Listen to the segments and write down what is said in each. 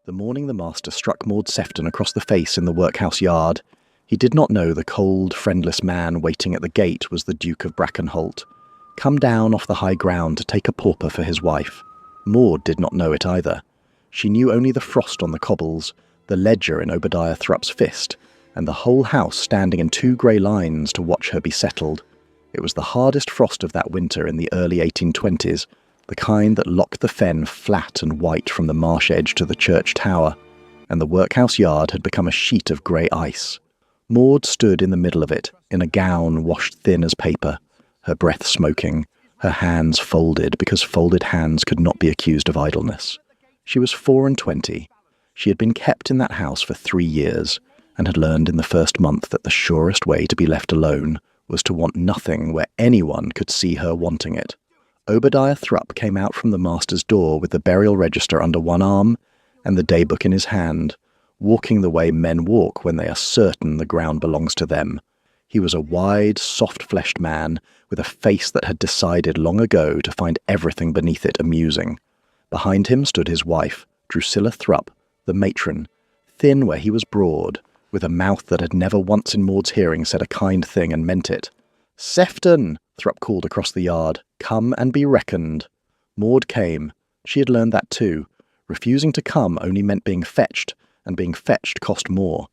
The morning the master struck Maud Sefton across the face in the workhouse yard, he did not know the cold, friendless man waiting at the gate was the Duke of Brackenholt, come down off the high ground to take a pauper for his wife. Maud did not know it either. She knew only the frost on the cobbles, the ledger in Obadiah Thrupp's fist, and the whole house standing in 2 grey lines to watch her be settled. It was the hardest frost of that winter in the early 1820s, the kind that locked the fen flat and white from the marsh edge to the church tower, and the workhouse yard had become a sheet of grey ice. Maud stood in the middle of it, in a gown washed thin as paper, her breath smoking, her hands folded because folded hands could not be accused of idleness. She was 24. She had been kept in that house for 3 years, and had learned in the first month that the surest way to be left alone was to want nothing where anyone could see her wanting it. Obadiah Thrupp came out from the master's door with the burial register under one arm and the daybook in his hand, walking the way men walk when they are certain the ground belongs to them. He was a wide, soft-fleshed man with a face that had decided long ago to find everything beneath it amusing. Behind him stood his wife, Drusilla Thrupp, the matron, thin where he was broad, with a mouth that had never once in Maud's hearing said a kind thing and meant it. "Sefton!" Thrupp called across the yard. "Come and be reckoned." Maud came. She had learned that too. Refusing to come only meant being fetched, and being fetched cost more.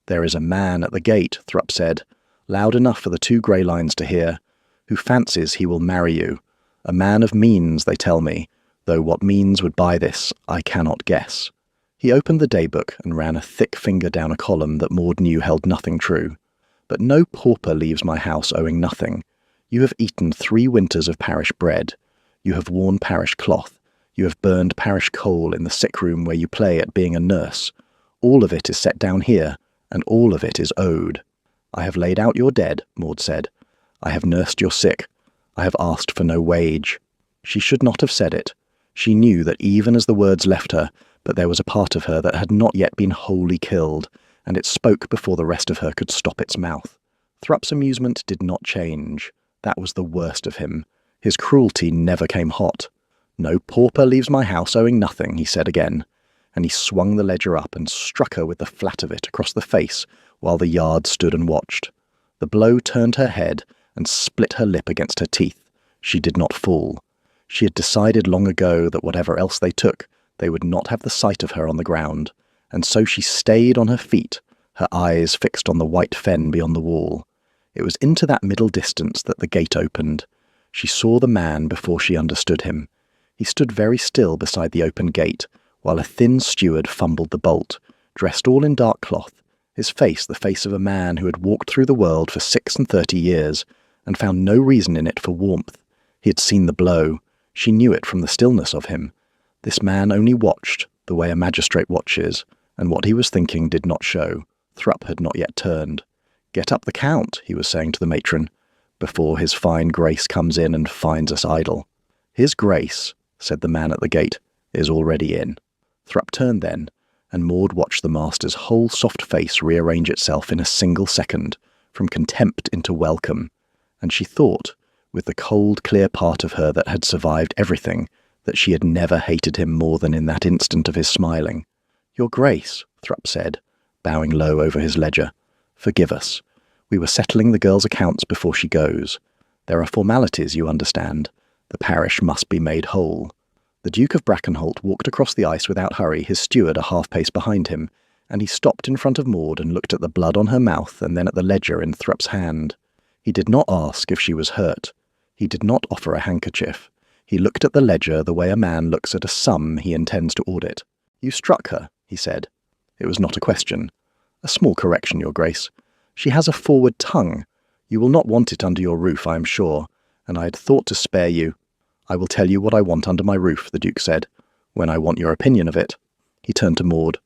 "There is a man at the gate," Thrupp said, loud enough for the 2 grey lines to hear, "who fancies he will marry you. A man of means, they tell me, though what means would buy this, I cannot guess." He opened the daybook and ran a thick finger down a column that Maud knew held nothing true. "But no pauper leaves my house owing nothing. You have eaten 3 winters of parish bread. You have worn parish cloth. You have burned parish coal in the sick room where you play at being a nurse. All of it is set down here, and all of it is owed. I have laid out your dead," Maud said. "I have nursed your sick. I have asked for no wage." She should not have said it. She knew that even as the words left her, but there was a part of her that had not yet been wholly killed, and it spoke before the rest of her could stop its mouth. Thrupp's amusement did not change. That was the worst of him. His cruelty never came hot. "No pauper leaves my house owing nothing," he said again, and he swung the ledger up and struck her with the flat of it across the face while the yard stood and watched. The blow turned her head and split her lip against her teeth. She did not fall. She had decided long ago that whatever else they took, they would not have the sight of her on the ground, and so she stayed on her feet, her eyes fixed on the white fen beyond the wall. It was into that middle distance that the gate opened. She saw the man before she understood him. He stood very still beside the open gate, while a thin steward fumbled the bolt, dressed all in dark cloth, his face the face of a man who had walked through the world for 36 years, and found no reason in it for warmth. He had seen the blow. She knew it from the stillness of him. This man only watched, the way a magistrate watches, and what he was thinking did not show. Thrupp had not yet turned. "Get up the count," he was saying to the matron, "before his fine grace comes in and finds us idle." "His grace," said the man at the gate, "is already in." Thrupp turned then, and Maud watched the master's whole soft face rearrange itself in a single second, from contempt into welcome, and she thought, with the cold, clear part of her that had survived everything, that she had never hated him more than in that instant of his smiling. "Your Grace," Thrupp said, bowing low over his ledger, "forgive us. We were settling the girl's accounts before she goes. There are formalities, you understand. The parish must be made whole." The Duke of Brackenholt walked across the ice without hurry, his steward a half-pace behind him, and he stopped in front of Maud and looked at the blood on her mouth and then at the ledger in Thrupp's hand. He did not ask if she was hurt. He did not offer a handkerchief. He looked at the ledger the way a man looks at a sum he intends to audit. "You struck her," he said. It was not a question. "A small correction, Your Grace. She has a forward tongue. You will not want it under your roof, I am sure, and I had thought to spare you." "I will tell you what I want under my roof," the Duke said, "when I want your opinion of it." He turned to Maud.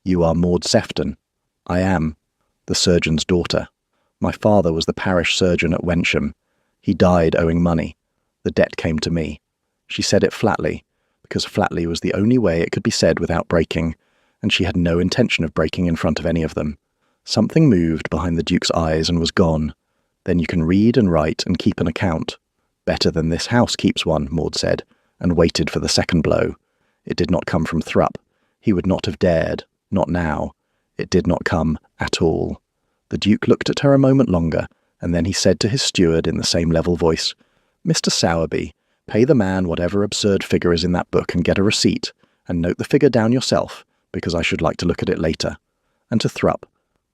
"You are Maud Sefton." "I am. The surgeon's daughter. My father was the parish surgeon at Wensham. He died owing money. The debt came to me." She said it flatly, because flatly was the only way it could be said without breaking, and she had no intention of breaking in front of any of them. Something moved behind the Duke's eyes and was gone. "Then you can read and write and keep an account. Better than this house keeps one," Maud said, and waited for the second blow. It did not come from Thrupp. He would not have dared, not now. It did not come at all. The Duke looked at her a moment longer, and then he said to his steward in the same level voice, "Mr. Sowerby, pay the man whatever absurd figure is in that book and get a receipt, and note the figure down yourself, because I should like to look at it later." And to Thrupp,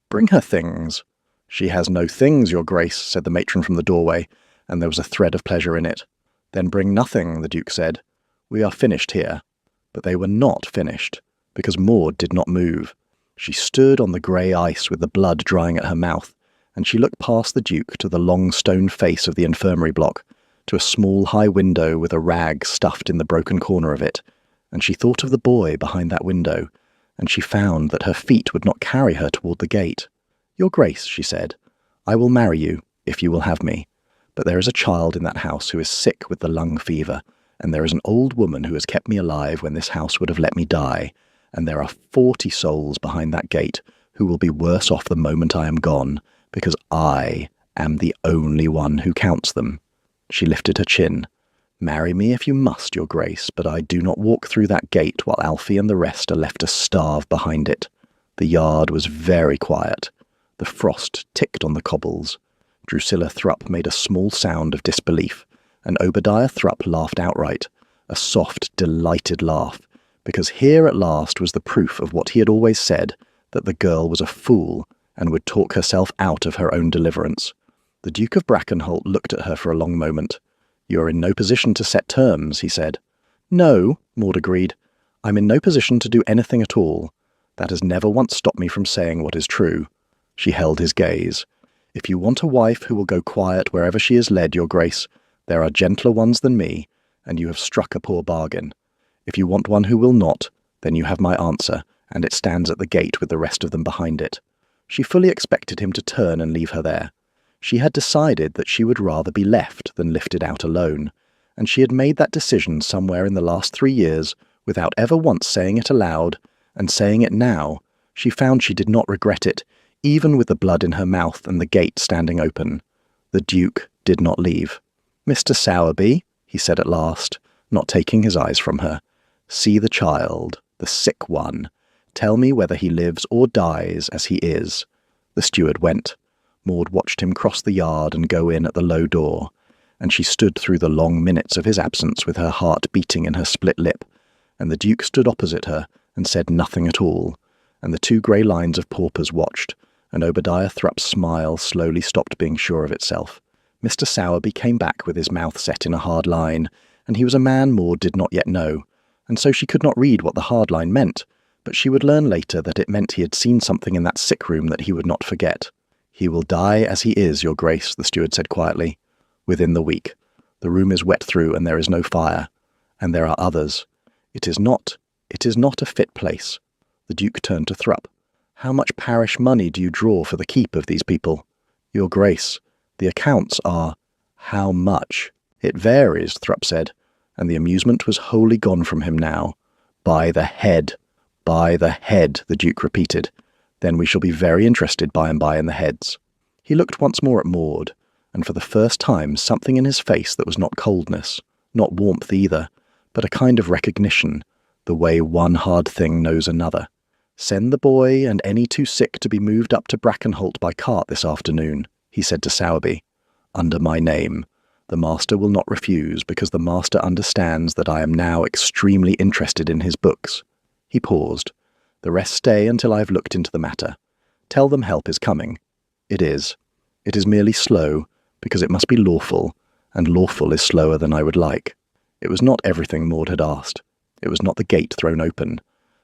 "Bring her things." "She has no things, your grace," said the matron from the doorway, and there was a thread of pleasure in it. "Then bring nothing," the Duke said. "We are finished here." But they were not finished, because Maud did not move. She stood on the grey ice with the blood drying at her mouth, and she looked past the Duke to the long stone face of the infirmary block, to a small high window with a rag stuffed in the broken corner of it, and she thought of the boy behind that window, and she found that her feet would not carry her toward the gate. "Your Grace," she said, "I will marry you, if you will have me. But there is a child in that house who is sick with the lung fever, and there is an old woman who has kept me alive when this house would have let me die, and there are 40 souls behind that gate who will be worse off the moment I am gone, because I am the only one who counts them." She lifted her chin. "Marry me if you must, your Grace, but I do not walk through that gate while Alfie and the rest are left to starve behind it." The yard was very quiet. The frost ticked on the cobbles. Drusilla Thrupp made a small sound of disbelief, and Obadiah Thrupp laughed outright, a soft, delighted laugh, because here at last was the proof of what he had always said, that the girl was a fool and would talk herself out of her own deliverance. The Duke of Brackenholt looked at her for a long moment. "You are in no position to set terms," he said. "No," Maud agreed. "I'm in no position to do anything at all. That has never once stopped me from saying what is true." She held his gaze. "If you want a wife who will go quiet wherever she is led, your Grace, there are gentler ones than me, and you have struck a poor bargain. If you want one who will not, then you have my answer, and it stands at the gate with the rest of them behind it." She fully expected him to turn and leave her there. She had decided that she would rather be left than lifted out alone, and she had made that decision somewhere in the last 3 years without ever once saying it aloud, and saying it now, she found she did not regret it, even with the blood in her mouth and the gate standing open. The Duke did not leave. "Mr. Sowerby," he said at last, not taking his eyes from her, "see the child, the sick one. Tell me whether he lives or dies as he is." The steward went. Maud watched him cross the yard and go in at the low door, and she stood through the long minutes of his absence with her heart beating in her split lip, and the Duke stood opposite her and said nothing at all, and the 2 grey lines of paupers watched, and Obadiah Thrupp's smile slowly stopped being sure of itself. Mr. Sowerby came back with his mouth set in a hard line, and he was a man Maud did not yet know, and so she could not read what the hard line meant, but she would learn later that it meant he had seen something in that sick room that he would not forget. "He will die as he is, your Grace," the steward said quietly. "Within the week. The room is wet through and there is no fire. And there are others. It is not a fit place." The Duke turned to Thrupp. "How much parish money do you draw for the keep of these people?" "Your Grace, the accounts are—" "How much?" "It varies," Thrupp said, and the amusement was wholly gone from him now. "By the head. By the head," the Duke repeated. "Then we shall be very interested by and by in the heads." He looked once more at Maud, and for the first time something in his face that was not coldness, not warmth either, but a kind of recognition, the way one hard thing knows another. "Send the boy and any too sick to be moved up to Brackenholt by cart this afternoon," he said to Sowerby. "Under my name. The master will not refuse, because the master understands that I am now extremely interested in his books." He paused. "The rest stay until I have looked into the matter. Tell them help is coming. It is. It is merely slow, because it must be lawful, and lawful is slower than I would like." It was not everything Maud had asked. It was not the gate thrown open,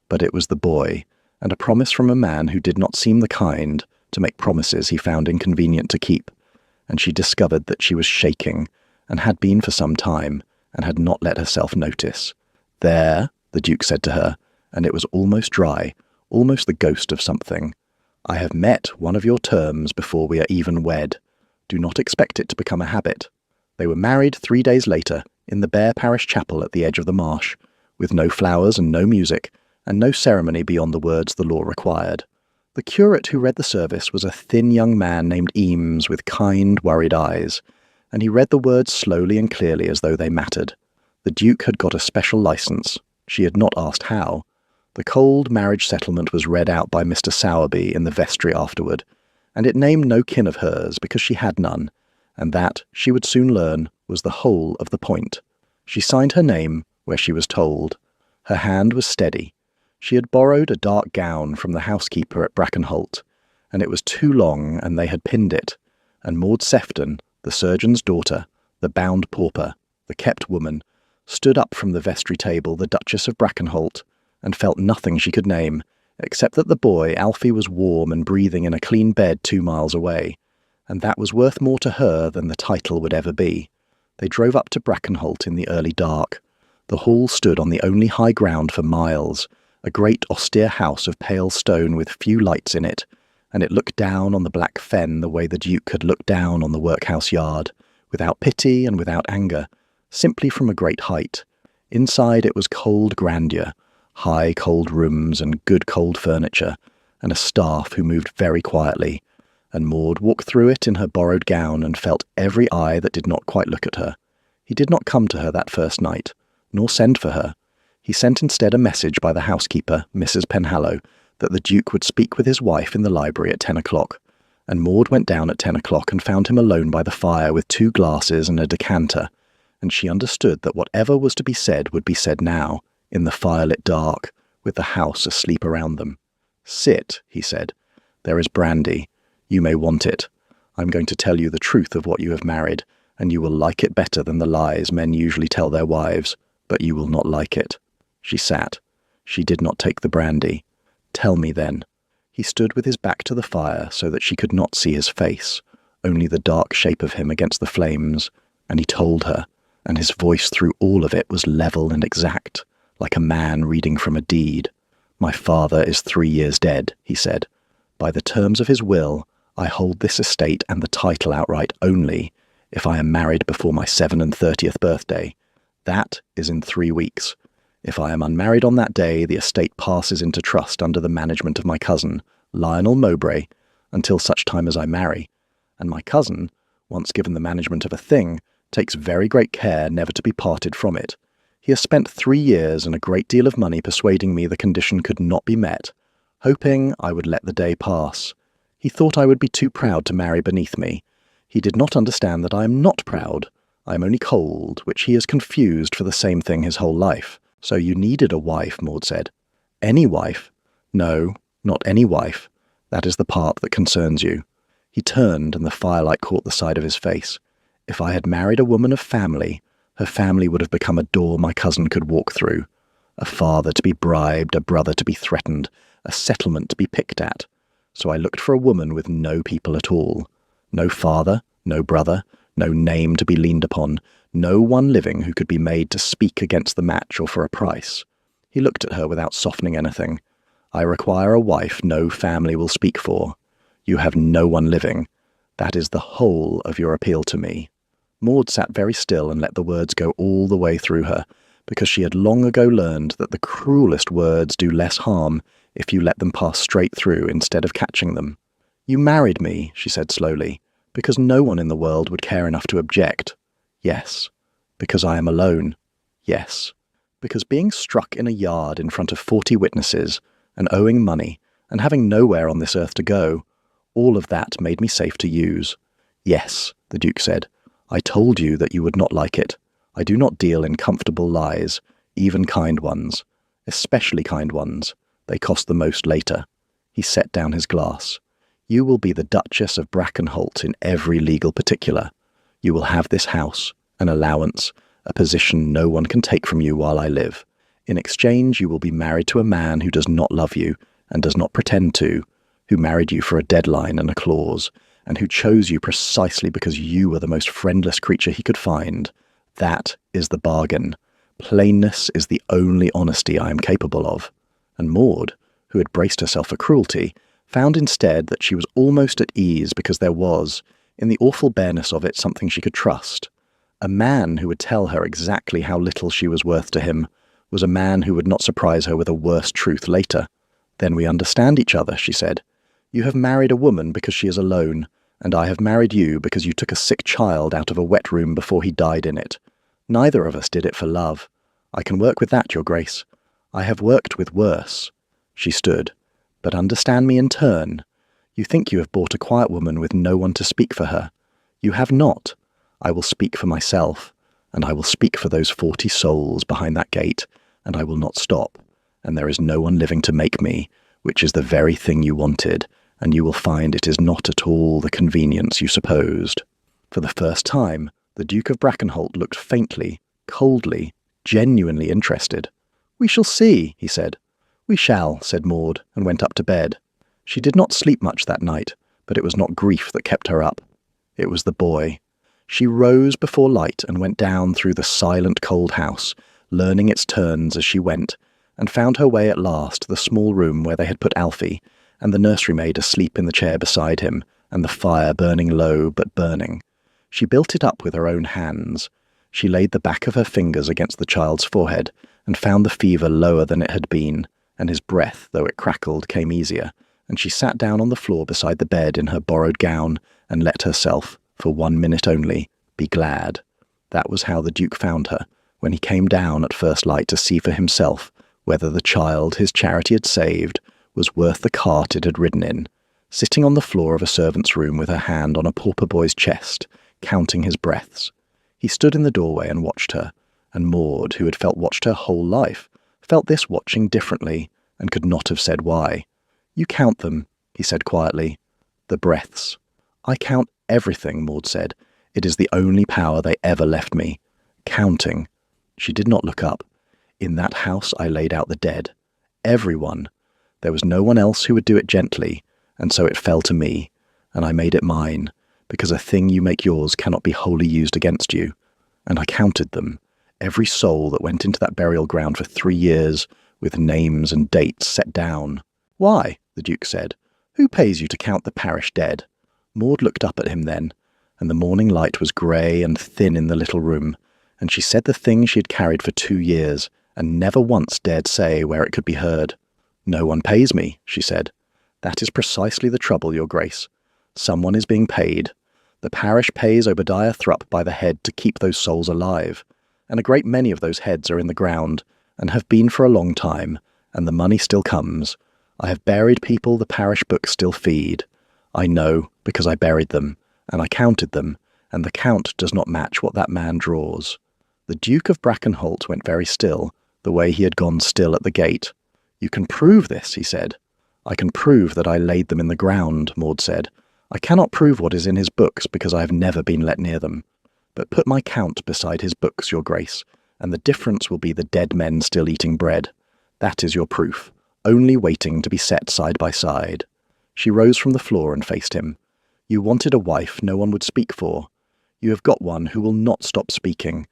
but it was the boy, and a promise from a man who did not seem the kind to make promises he found inconvenient to keep, and she discovered that she was shaking, and had been for some time, and had not let herself notice. "There," the Duke said to her, and it was almost dry, almost the ghost of something. "I have met one of your terms before we are even wed. Do not expect it to become a habit." They were married 3 days later, in the bare parish chapel at the edge of the marsh, with no flowers and no music, and no ceremony beyond the words the law required. The curate who read the service was a thin young man named Eames with kind, worried eyes, and he read the words slowly and clearly as though they mattered. The Duke had got a special licence. She had not asked how. The cold marriage settlement was read out by Mr. Sowerby in the vestry afterward, and it named no kin of hers because she had none, and that, she would soon learn, was the whole of the point. She signed her name where she was told. Her hand was steady. She had borrowed a dark gown from the housekeeper at Brackenholt, and it was too long, and they had pinned it, and Maud Sefton, the surgeon's daughter, the bound pauper, the kept woman, stood up from the vestry table, the Duchess of Brackenholt, and felt nothing she could name, except that the boy, Alfie, was warm and breathing in a clean bed 2 miles away, and that was worth more to her than the title would ever be. They drove up to Brackenholt in the early dark. The hall stood on the only high ground for miles, a great austere house of pale stone with few lights in it, and it looked down on the black fen the way the Duke had looked down on the workhouse yard, without pity and without anger, simply from a great height. Inside it was cold grandeur, high cold rooms and good cold furniture, and a staff who moved very quietly, and Maud walked through it in her borrowed gown and felt every eye that did not quite look at her. He did not come to her that first night, nor send for her. He sent instead a message by the housekeeper, Mrs. Penhallow, that the Duke would speak with his wife in the library at 10 o'clock, and Maud went down at 10 o'clock and found him alone by the fire with 2 glasses and a decanter, and she understood that whatever was to be said would be said now, in the firelit dark, with the house asleep around them. "Sit," he said. "There is brandy. You may want it. I'm going to tell you the truth of what you have married, and you will like it better than the lies men usually tell their wives, but you will not like it." She sat. She did not take the brandy. "Tell me then." He stood with his back to the fire so that she could not see his face, only the dark shape of him against the flames, and he told her, and his voice through all of it was level and exact, like a man reading from a deed. "My father is 3 years dead," he said. "By the terms of his will, I hold this estate and the title outright only if I am married before my 37th birthday. That is in 3 weeks. If I am unmarried on that day, the estate passes into trust under the management of my cousin, Lionel Mowbray, until such time as I marry, and my cousin, once given the management of a thing, takes very great care never to be parted from it. He has spent 3 years and a great deal of money persuading me the condition could not be met, hoping I would let the day pass. He thought I would be too proud to marry beneath me. He did not understand that I am not proud. I am only cold, which he has confused for the same thing his whole life. "So you needed a wife," Maud said. "Any wife?" "No, not any wife. That is the part that concerns you." He turned, and the firelight caught the side of his face. "If I had married a woman of family, her family would have become a door my cousin could walk through. A father to be bribed, a brother to be threatened, a settlement to be picked at. So I looked for a woman with no people at all. No father, no brother, no name to be leaned upon, no one living who could be made to speak against the match or for a price." He looked at her without softening anything. "I require a wife no family will speak for. You have no one living. That is the whole of your appeal to me." Maud sat very still and let the words go all the way through her, because she had long ago learned that the cruelest words do less harm if you let them pass straight through instead of catching them. "You married me," she said slowly, "because no one in the world would care enough to object." "Yes." "Because I am alone." "Yes." "Because being struck in a yard in front of 40 witnesses, and owing money, and having nowhere on this earth to go, all of that made me safe to use." "Yes," the Duke said. "I told you that you would not like it. I do not deal in comfortable lies, even kind ones, especially kind ones. They cost the most later." He set down his glass. "You will be the Duchess of Brackenholt in every legal particular. You will have this house, an allowance, a position no one can take from you while I live. In exchange, you will be married to a man who does not love you, and does not pretend to, who married you for a deadline and a clause, and who chose you precisely because you were the most friendless creature he could find. That is the bargain. Plainness is the only honesty I am capable of." And Maud, who had braced herself for cruelty, found instead that she was almost at ease because there was, in the awful bareness of it, something she could trust. A man who would tell her exactly how little she was worth to him was a man who would not surprise her with a worse truth later. "Then we understand each other," she said. "You have married a woman because she is alone, and I have married you because you took a sick child out of a wet room before he died in it. Neither of us did it for love. I can work with that, Your Grace. I have worked with worse. She stood. But understand me in turn. You think you have bought a quiet woman with no one to speak for her. You have not. I will speak for myself, and I will speak for those 40 souls behind that gate, and I will not stop. And there is no one living to make me, which is the very thing you wanted, and you will find it is not at all the convenience you supposed. For the first time, the Duke of Brackenholt looked faintly, coldly, genuinely interested. "We shall see," he said. "We shall," said Maud, and went up to bed. She did not sleep much that night, but it was not grief that kept her up. It was the boy. She rose before light and went down through the silent cold house, learning its turns as she went, and found her way at last to the small room where they had put Alfie, and the nursery-maid asleep in the chair beside him, and the fire burning low but burning. She built it up with her own hands. She laid the back of her fingers against the child's forehead, and found the fever lower than it had been, and his breath, though it crackled, came easier, and she sat down on the floor beside the bed in her borrowed gown, and let herself, for 1 minute only, be glad. That was how the Duke found her, when he came down at first light to see for himself whether the child his charity had saved was worth the cart it had ridden in, sitting on the floor of a servant's room with her hand on a pauper boy's chest, counting his breaths. He stood in the doorway and watched her, and Maud, who had felt watched her whole life, felt this watching differently, and could not have said why. "You count them," he said quietly. "The breaths." "I count everything," Maud said. "It is the only power they ever left me. Counting." She did not look up. "In that house I laid out the dead. Everyone. There was no one else who would do it gently, and so it fell to me, and I made it mine, because a thing you make yours cannot be wholly used against you. And I counted them, every soul that went into that burial ground for 3 years, with names and dates set down." "Why?" the Duke said. "Who pays you to count the parish dead?" Maud looked up at him then, and the morning light was grey and thin in the little room, and she said the thing she had carried for 2 years, and never once dared say where it could be heard. "No one pays me," she said. "That is precisely the trouble, your Grace. Someone is being paid. The parish pays Obadiah Thrupp by the head to keep those souls alive, and a great many of those heads are in the ground, and have been for a long time, and the money still comes. I have buried people the parish books still feed. I know, because I buried them, and I counted them, and the count does not match what that man draws." The Duke of Brackenholt went very still, the way he had gone still at the gate. "You can prove this," he said. "I can prove that I laid them in the ground," Maud said. "I cannot prove what is in his books, because I have never been let near them. But put my count beside his books, your Grace, and the difference will be the dead men still eating bread. That is your proof, only waiting to be set side by side." She rose from the floor and faced him. "You wanted a wife no one would speak for. You have got one who will not stop speaking.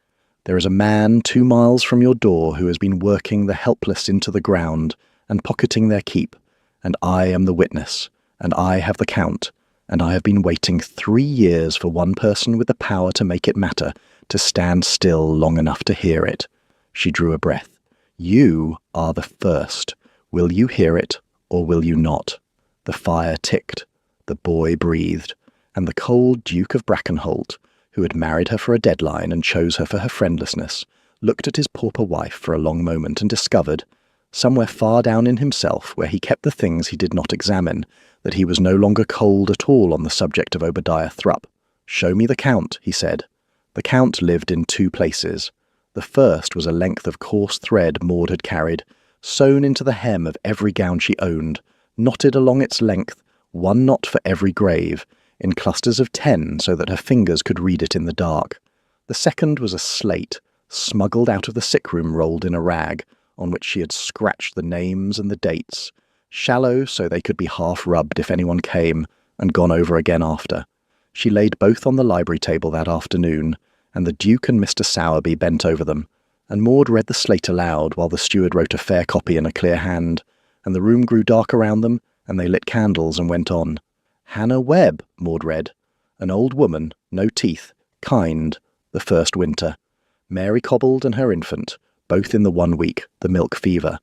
There is a man 2 miles from your door who has been working the helpless into the ground and pocketing their keep, and I am the witness, and I have the count, and I have been waiting 3 years for one person with the power to make it matter, to stand still long enough to hear it." She drew a breath. "You are the first. Will you hear it, or will you not?" The fire ticked, the boy breathed, and the cold Duke of Brackenholt, who had married her for a deadline and chose her for her friendlessness, looked at his pauper wife for a long moment and discovered, somewhere far down in himself where he kept the things he did not examine, that he was no longer cold at all on the subject of Obadiah Thrupp. "Show me the count," he said. The count lived in 2 places. The first was a length of coarse thread Maud had carried, sewn into the hem of every gown she owned, knotted along its length, 1 knot for every grave, in clusters of 10 so that her fingers could read it in the dark. The second was a slate, smuggled out of the sick-room rolled in a rag, on which she had scratched the names and the dates, shallow so they could be half rubbed if anyone came, and gone over again after. She laid both on the library table that afternoon, and the Duke and Mr. Sowerby bent over them, and Maud read the slate aloud while the steward wrote a fair copy in a clear hand, and the room grew dark around them, and they lit candles and went on. "Hannah Webb," Maud read. "An old woman, no teeth, kind, the first winter. Mary Cobbold and her infant, both in the 1 week, the milk fever.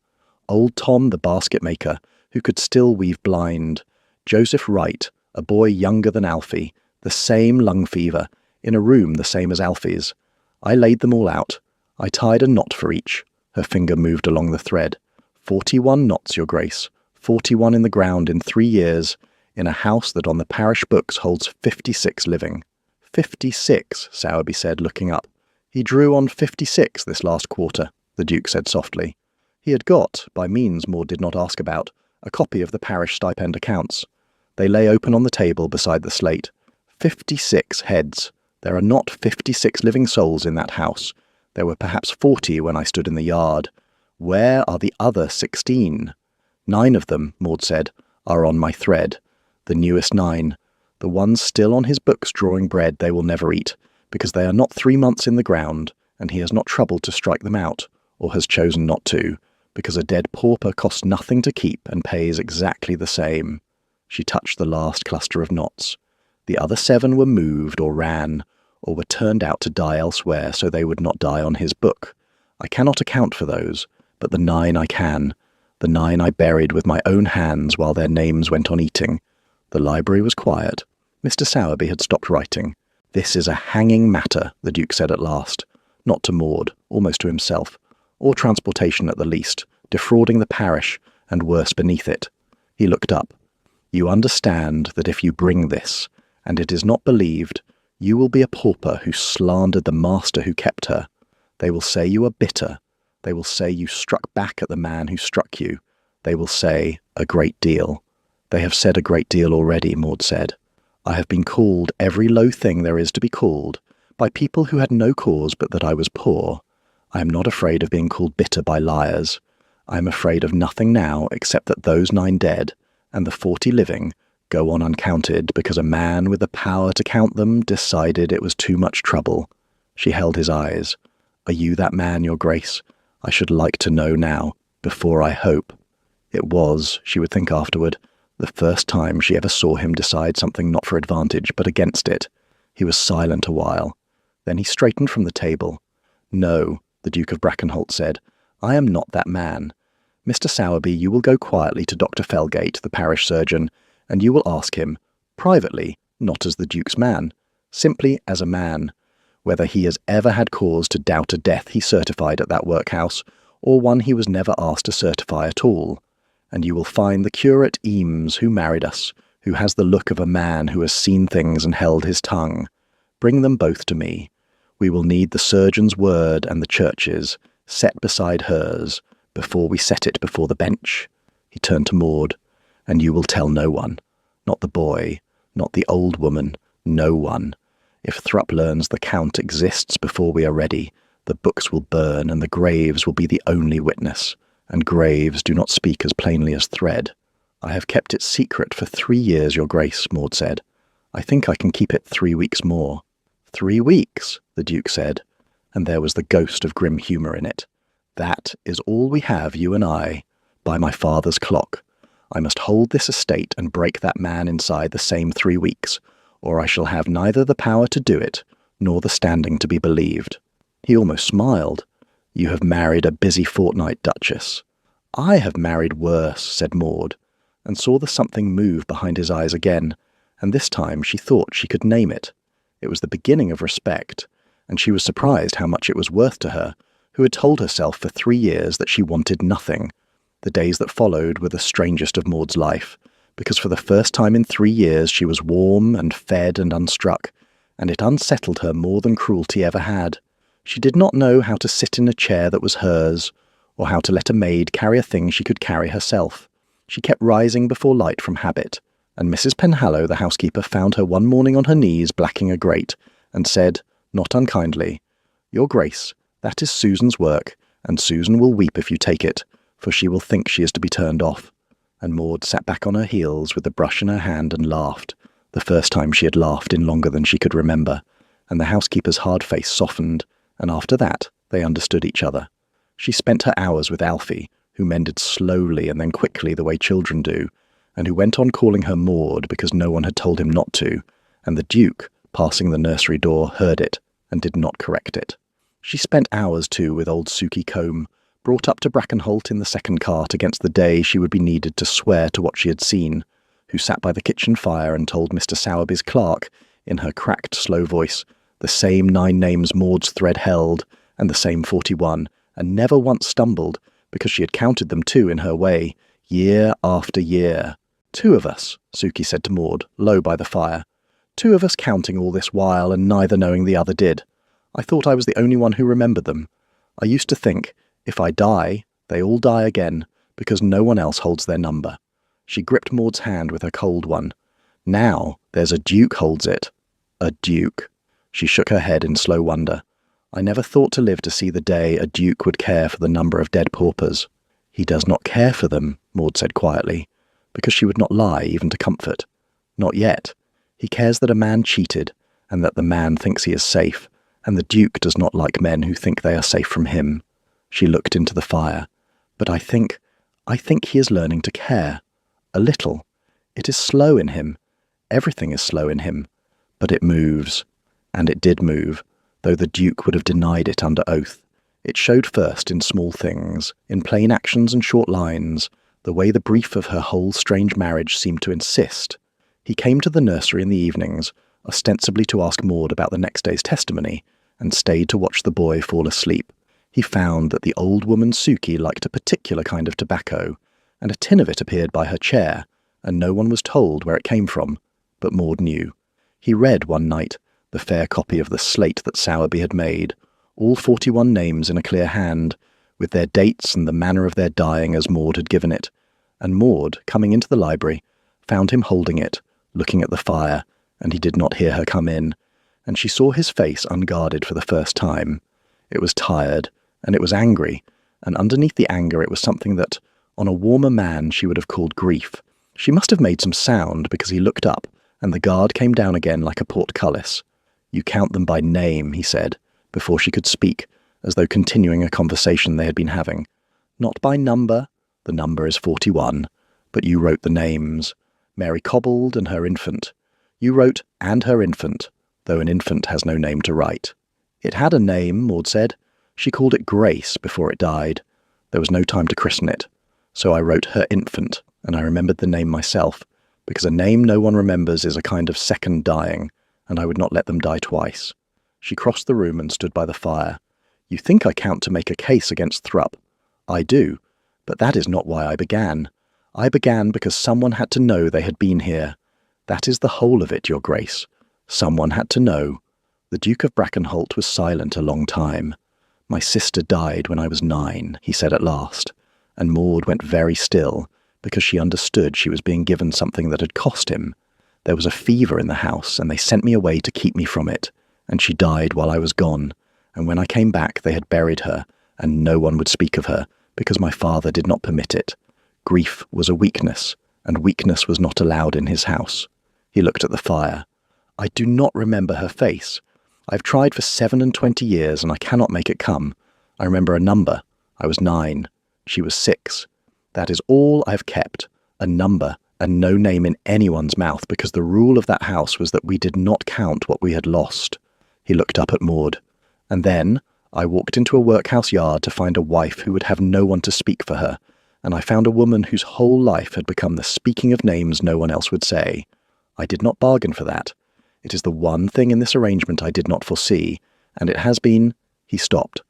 Old Tom the basket-maker, who could still weave blind. Joseph Wright, a boy younger than Alfie, the same lung fever, in a room the same as Alfie's. I laid them all out. I tied a knot for each." Her finger moved along the thread. 41 knots, your grace, 41 in the ground in 3 years, in a house that on the parish books holds 56 living. 56, Sowerby said, looking up. He drew on 56 this last quarter, the Duke said softly. He had got, by means Maud did not ask about, a copy of the parish stipend accounts. They lay open on the table beside the slate. 56 heads. There are not 56 living souls in that house. There were perhaps 40 when I stood in the yard. Where are the other 16? 9 of them, Maud said, are on my thread. The newest 9. The ones still on his books drawing bread they will never eat, because they are not 3 months in the ground, and he has not troubled to strike them out, or has chosen not to, because a dead pauper costs nothing to keep and pays exactly the same. She touched the last cluster of knots. The other 7 were moved or ran, or were turned out to die elsewhere so they would not die on his book. I cannot account for those, but the 9 I can. The 9 I buried with my own hands while their names went on eating. The library was quiet. Mr. Sowerby had stopped writing. This is a hanging matter, the Duke said at last. Not to Maud, almost to himself, or transportation at the least, defrauding the parish, and worse beneath it. He looked up. You understand that if you bring this, and it is not believed, you will be a pauper who slandered the master who kept her. They will say you are bitter. They will say you struck back at the man who struck you. They will say a great deal. They have said a great deal already, Maud said. I have been called every low thing there is to be called, by people who had no cause but that I was poor. I am not afraid of being called bitter by liars. I am afraid of nothing now except that those 9 dead, and the 40 living, go on uncounted because a man with the power to count them decided it was too much trouble. She held his eyes. Are you that man, your grace? I should like to know now, before I hope. It was, she would think afterward, the first time she ever saw him decide something not for advantage but against it. He was silent a while. Then he straightened from the table. No, the Duke of Brackenholt said, I am not that man. Mr. Sowerby, you will go quietly to Dr. Felgate, the parish surgeon, and you will ask him, privately, not as the Duke's man, simply as a man, whether he has ever had cause to doubt a death he certified at that workhouse, or one he was never asked to certify at all. And you will find the curate Eames who married us, who has the look of a man who has seen things and held his tongue. Bring them both to me. We will need the surgeon's word and the church's, set beside hers, before we set it before the bench. He turned to Maud. And you will tell no one. Not the boy, not the old woman, no one. If Thrupp learns the Count exists before we are ready, the books will burn and the graves will be the only witness, and graves do not speak as plainly as thread. I have kept it secret for 3 years, your grace, Maud said. I think I can keep it 3 weeks more. 3 weeks, the Duke said, and there was the ghost of grim humour in it. That is all we have, you and I, by my father's clock. I must hold this estate and break that man inside the same 3 weeks, or I shall have neither the power to do it, nor the standing to be believed. He almost smiled. You have married a busy fortnight, Duchess. I have married worse, said Maud, and saw the something move behind his eyes again, and this time she thought she could name it. It was the beginning of respect, and she was surprised how much it was worth to her, who had told herself for 3 years that she wanted nothing. The days that followed were the strangest of Maud's life, because for the first time in 3 years she was warm and fed and unstruck, and it unsettled her more than cruelty ever had. She did not know how to sit in a chair that was hers, or how to let a maid carry a thing she could carry herself. She kept rising before light from habit, and Mrs. Penhallow, the housekeeper, found her one morning on her knees blacking a grate, and said, not unkindly, Your Grace, that is Susan's work, and Susan will weep if you take it, for she will think she is to be turned off. And Maud sat back on her heels with the brush in her hand and laughed, the first time she had laughed in longer than she could remember, and the housekeeper's hard face softened, and after that they understood each other. She spent her hours with Alfie, who mended slowly and then quickly the way children do, and who went on calling her Maud because no one had told him not to, and the Duke, passing the nursery door, heard it and did not correct it. She spent hours, too, with old Sukey Combe, brought up to Brackenholt in the second cart against the day she would be needed to swear to what she had seen, who sat by the kitchen fire and told Mr. Sowerby's clerk, in her cracked, slow voice, the same 9 names Maud's thread held, and the same 41, and never once stumbled, because she had counted them too in her way, year after year. 2 of us, Suki said to Maud, low by the fire. 2 of us counting all this while and neither knowing the other did. I thought I was the only one who remembered them. I used to think, if I die, they all die again, because no one else holds their number. She gripped Maud's hand with her cold one. Now there's a duke holds it. A duke. She shook her head in slow wonder. I never thought to live to see the day a duke would care for the number of dead paupers. He does not care for them, Maud said quietly, because she would not lie even to comfort. Not yet. He cares that a man cheated, and that the man thinks he is safe, and the duke does not like men who think they are safe from him. She looked into the fire. But I think he is learning to care. A little. It is slow in him. Everything is slow in him. But it moves. And it did move, though the duke would have denied it under oath. It showed first in small things, in plain actions and short lines, the way the brief of her whole strange marriage seemed to insist. He came to the nursery in the evenings, ostensibly to ask Maud about the next day's testimony, and stayed to watch the boy fall asleep. He found that the old woman Suki liked a particular kind of tobacco, and a tin of it appeared by her chair, and no one was told where it came from, but Maud knew. He read one night the fair copy of the slate that Sowerby had made, all 41 names in a clear hand, with their dates and the manner of their dying as Maud had given it, and Maud, coming into the library, found him holding it, looking at the fire, and he did not hear her come in, and she saw his face unguarded for the first time. It was tired, and it was angry, and underneath the anger it was something that, on a warmer man, she would have called grief. She must have made some sound, because he looked up, and the guard came down again like a portcullis. You count them by name, he said, before she could speak, as though continuing a conversation they had been having. Not by number, the number is 41, but you wrote the names. Mary Cobbold and her infant. You wrote and her infant, though an infant has no name to write. It had a name, Maud said. She called it Grace before it died. There was no time to christen it. So I wrote her infant, and I remembered the name myself, because a name no one remembers is a kind of second dying, and I would not let them die twice. She crossed the room and stood by the fire. You think I count to make a case against Thrupp. I do, but that is not why I began. I began because someone had to know they had been here. That is the whole of it, Your Grace. Someone had to know. The Duke of Brackenholt was silent a long time. My sister died when I was 9, he said at last, and Maud went very still, because she understood she was being given something that had cost him. There was a fever in the house, and they sent me away to keep me from it, and she died while I was gone, and when I came back they had buried her, and no one would speak of her, because my father did not permit it. Grief was a weakness, and weakness was not allowed in his house. He looked at the fire. I do not remember her face. I have tried for 27 years, and I cannot make it come. I remember a number. I was 9. She was 6. That is all I have kept, a number, and no name in anyone's mouth, because the rule of that house was that we did not count what we had lost. He looked up at Maud. And then I walked into a workhouse yard to find a wife who would have no one to speak for her, and I found a woman whose whole life had become the speaking of names no one else would say. I did not bargain for that. It is the one thing in this arrangement I did not foresee, and it has been— He stopped.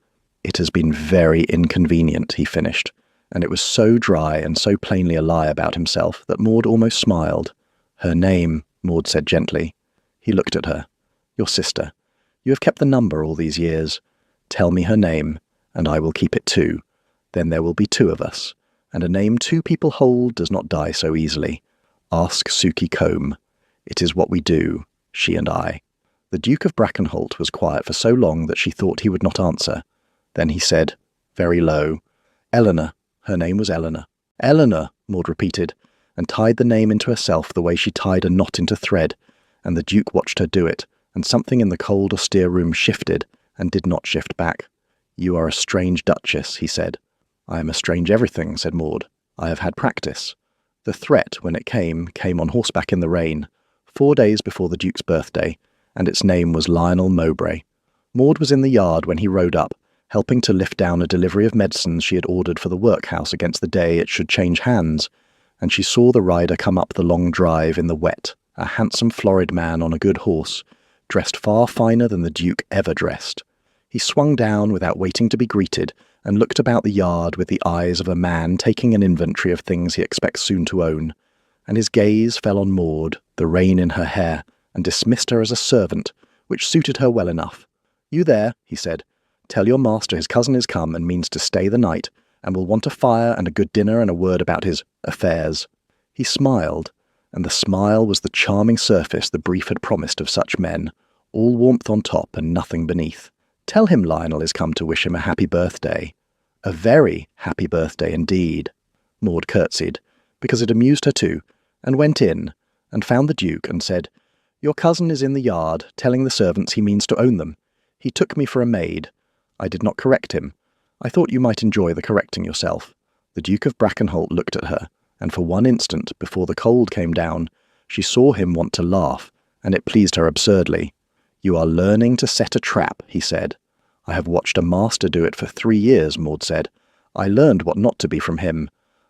It has been very inconvenient, he finished, and it was so dry and so plainly a lie about himself that Maud almost smiled. Her name, Maud said gently. He looked at her. Your sister. You have kept the number all these years. Tell me her name, and I will keep it too. Then there will be 2 of us, and a name 2 people hold does not die so easily. Ask Suki Combe. It is what we do, she and I. The Duke of Brackenholt was quiet for so long that she thought he would not answer. Then he said, very low, Eleanor. Her name was Eleanor. Eleanor, Maud repeated, and tied the name into herself the way she tied a knot into thread, and the Duke watched her do it, and something in the cold, austere room shifted, and did not shift back. You are a strange duchess, he said. I am a strange everything, said Maud. I have had practice. The threat, when it came on horseback in the rain, 4 days before the Duke's birthday, and its name was Lionel Mowbray. Maud was in the yard when he rode up, helping to lift down a delivery of medicines she had ordered for the workhouse against the day it should change hands, and she saw the rider come up the long drive in the wet, a handsome florid man on a good horse, dressed far finer than the Duke ever dressed. He swung down without waiting to be greeted, and looked about the yard with the eyes of a man taking an inventory of things he expects soon to own, and his gaze fell on Maud, the rein in her hair, and dismissed her as a servant, which suited her well enough. "You there," he said. "Tell your master his cousin is come and means to stay the night, and will want a fire and a good dinner and a word about his affairs." He smiled, and the smile was the charming surface the brief had promised of such men, all warmth on top and nothing beneath. "Tell him Lionel is come to wish him a happy birthday. A very happy birthday indeed." Maud curtsied, because it amused her too, and went in, and found the Duke, and said, "Your cousin is in the yard, telling the servants he means to own them. He took me for a maid. I did not correct him. I thought you might enjoy the correcting yourself." The Duke of Brackenholt looked at her, and for one instant, before the cold came down, she saw him want to laugh, and it pleased her absurdly. "You are learning to set a trap," he said. "I have watched a master do it for 3 years," Maud said. "I learned what not to be from him.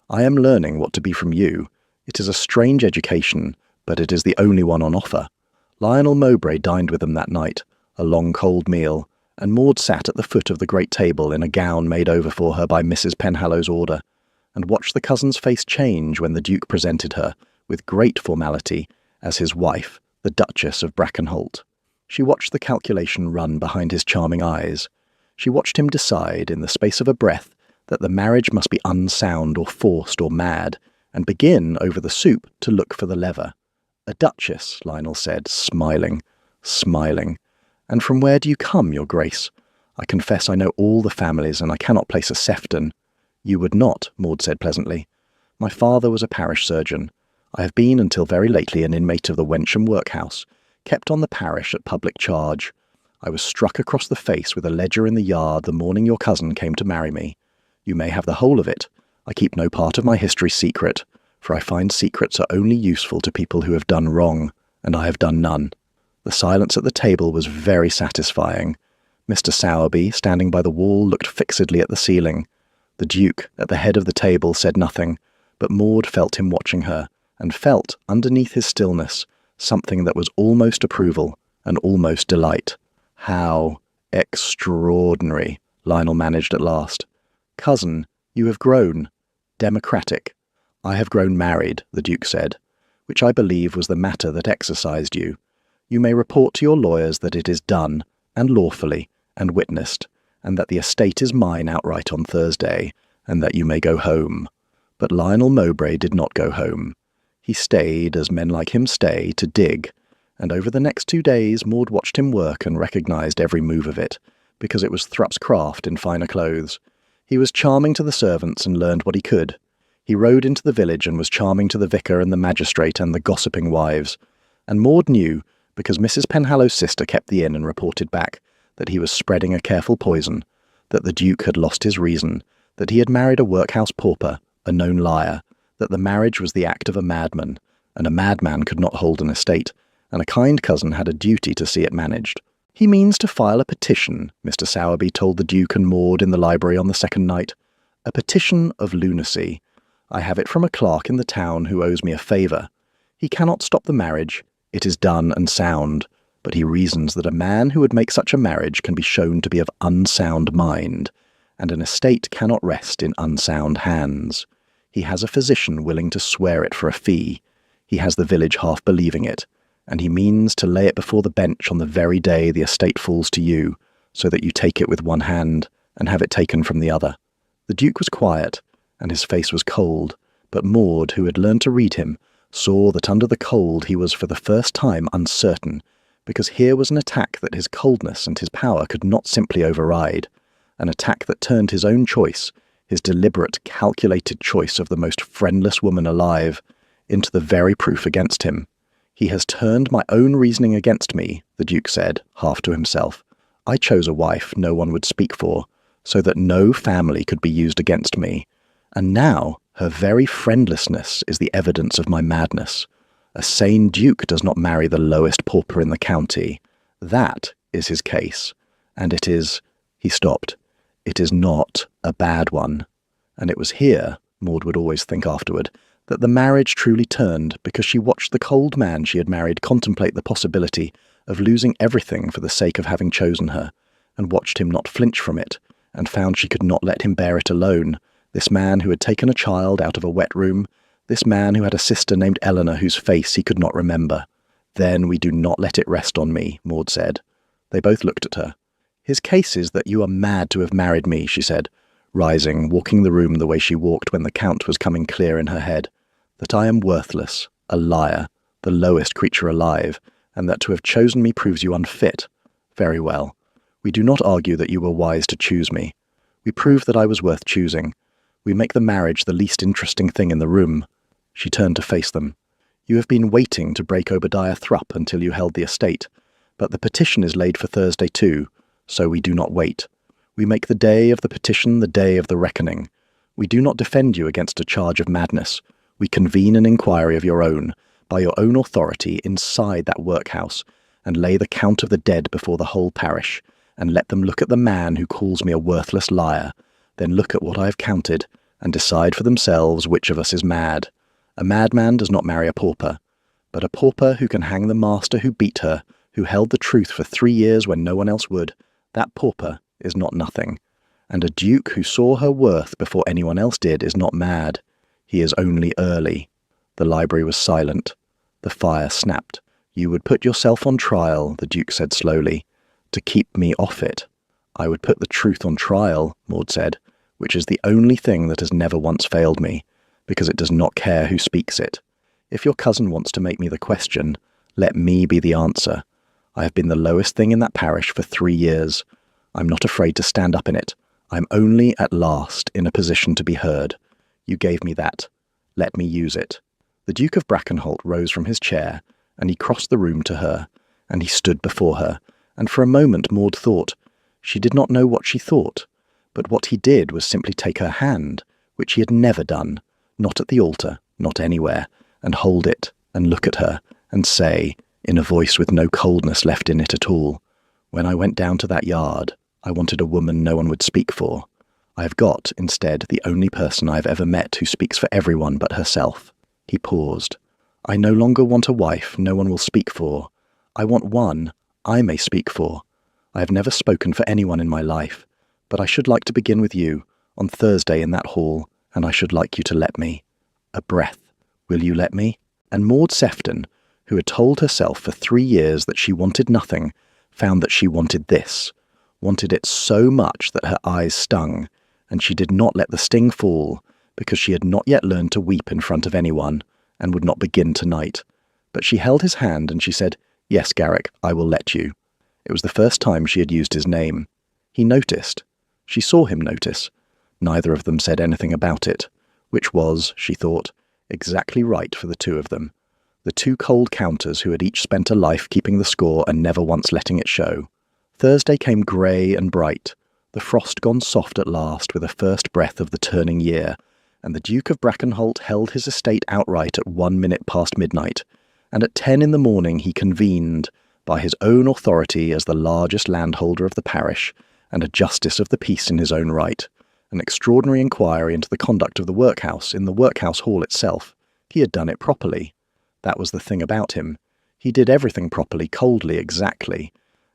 I am learning what to be from you. It is a strange education, but it is the only one on offer." Lionel Mowbray dined with them that night, a long cold meal, and Maud sat at the foot of the great table in a gown made over for her by Mrs. Penhallow's order, and watched the cousin's face change when the Duke presented her, with great formality, as his wife, the Duchess of Brackenholt. She watched the calculation run behind his charming eyes. She watched him decide, in the space of a breath, that the marriage must be unsound or forced or mad, and begin, over the soup, to look for the lever. "A duchess," Lionel said, smiling. "And from where do you come, your grace? I confess I know all the families, and I cannot place a Sefton." "You would not," Maud said pleasantly. "My father was a parish surgeon. I have been until very lately an inmate of the Wensham Workhouse, kept on the parish at public charge. I was struck across the face with a ledger in the yard the morning your cousin came to marry me. You may have the whole of it. I keep no part of my history secret, for I find secrets are only useful to people who have done wrong, and I have done none." The silence at the table was very satisfying. Mr. Sowerby, standing by the wall, looked fixedly at the ceiling. The Duke, at the head of the table, said nothing, but Maud felt him watching her, and felt, underneath his stillness, something that was almost approval and almost delight. "How extraordinary," Lionel managed at last. "Cousin, you have grown. Democratic." "I have grown married," the Duke said, "which I believe was the matter that exercised you. You may report to your lawyers that it is done, and lawfully, and witnessed, and that the estate is mine outright on Thursday, and that you may go home." But Lionel Mowbray did not go home. He stayed, as men like him stay, to dig, and over the next 2 days Maud watched him work and recognised every move of it, because it was Thrupp's craft in finer clothes. He was charming to the servants and learned what he could. He rode into the village and was charming to the vicar and the magistrate and the gossiping wives. And Maud knew, because Mrs. Penhallow's sister kept the inn and reported back, that he was spreading a careful poison, that the Duke had lost his reason, that he had married a workhouse pauper, a known liar, that the marriage was the act of a madman, and a madman could not hold an estate, and a kind cousin had a duty to see it managed. "He means to file a petition," Mr. Sowerby told the Duke and Maud in the library on the second night. "A petition of lunacy. I have it from a clerk in the town who owes me a favour. He cannot stop the marriage. It is done and sound, but he reasons that a man who would make such a marriage can be shown to be of unsound mind, and an estate cannot rest in unsound hands. He has a physician willing to swear it for a fee. He has the village half believing it, and he means to lay it before the bench on the very day the estate falls to you, so that you take it with one hand and have it taken from the other." The Duke was quiet, and his face was cold, but Maud, who had learned to read him, saw that under the cold he was for the first time uncertain, because here was an attack that his coldness and his power could not simply override, an attack that turned his own choice, his deliberate, calculated choice of the most friendless woman alive, into the very proof against him. "He has turned my own reasoning against me," the Duke said, half to himself. "I chose a wife no one would speak for, so that no family could be used against me, and now her very friendlessness is the evidence of my madness. A sane duke does not marry the lowest pauper in the county. That is his case, and it is—" He stopped. "It is not a bad one." And it was here, Maud would always think afterward, that the marriage truly turned, because she watched the cold man she had married contemplate the possibility of losing everything for the sake of having chosen her, and watched him not flinch from it, and found she could not let him bear it alone. This man who had taken a child out of a wet room, this man who had a sister named Eleanor whose face he could not remember. Then we do not let it rest on me, Maud said. They both looked at her. His case is that you are mad to have married me, she said, rising, walking the room the way she walked when the Count was coming clear in her head. That I am worthless, a liar, the lowest creature alive, and that to have chosen me proves you unfit. Very well. We do not argue that you were wise to choose me. We prove that I was worth choosing. We make the marriage the least interesting thing in the room. She turned to face them. You have been waiting to break Obadiah Thrupp until you held the estate, but the petition is laid for Thursday too, so we do not wait. We make the day of the petition the day of the reckoning. We do not defend you against a charge of madness. We convene an inquiry of your own, by your own authority, inside that workhouse, and lay the count of the dead before the whole parish, and let them look at the man who calls me a worthless liar, then look at what I have counted, and decide for themselves which of us is mad. A madman does not marry a pauper, but a pauper who can hang the master who beat her, who held the truth for 3 years when no one else would, that pauper is not nothing. And a duke who saw her worth before anyone else did is not mad. He is only early. The library was silent. The fire snapped. You would put yourself on trial, the Duke said slowly, to keep me off it. I would put the truth on trial, Maud said, which is the only thing that has never once failed me, because it does not care who speaks it. If your cousin wants to make me the question, let me be the answer. I have been the lowest thing in that parish for 3 years. I'm not afraid to stand up in it. I'm only, at last, in a position to be heard. You gave me that. Let me use it. The Duke of Brackenholt rose from his chair, and he crossed the room to her, and he stood before her, and for a moment Maud thought. She did not know what she thought, but what he did was simply take her hand, which he had never done, not at the altar, not anywhere, and hold it, and look at her, and say, in a voice with no coldness left in it at all, when I went down to that yard, I wanted a woman no one would speak for. I have got, instead, the only person I have ever met who speaks for everyone but herself. He paused. I no longer want a wife no one will speak for. I want one I may speak for. I have never spoken for anyone in my life, but I should like to begin with you, on Thursday in that hall, and I should like you to let me. A breath. Will you let me? And Maud Sefton, who had told herself for 3 years that she wanted nothing, found that she wanted this, wanted it so much that her eyes stung, and she did not let the sting fall, because she had not yet learned to weep in front of anyone, and would not begin tonight. But she held his hand and she said, Yes, Garrick, I will let you. It was the first time she had used his name. He noticed. She saw him notice. Neither of them said anything about it, which was, she thought, exactly right for the two of them. The two cold counters who had each spent a life keeping the score and never once letting it show. Thursday came grey and bright, the frost gone soft at last with a first breath of the turning year, and the Duke of Brackenholt held his estate outright at 1 minute past midnight, and at 10 in the morning he convened, by his own authority as the largest landholder of the parish, and a justice of the peace in his own right, an extraordinary inquiry into the conduct of the workhouse in the workhouse hall itself. He had done it properly. That was the thing about him. He did everything properly, coldly, exactly.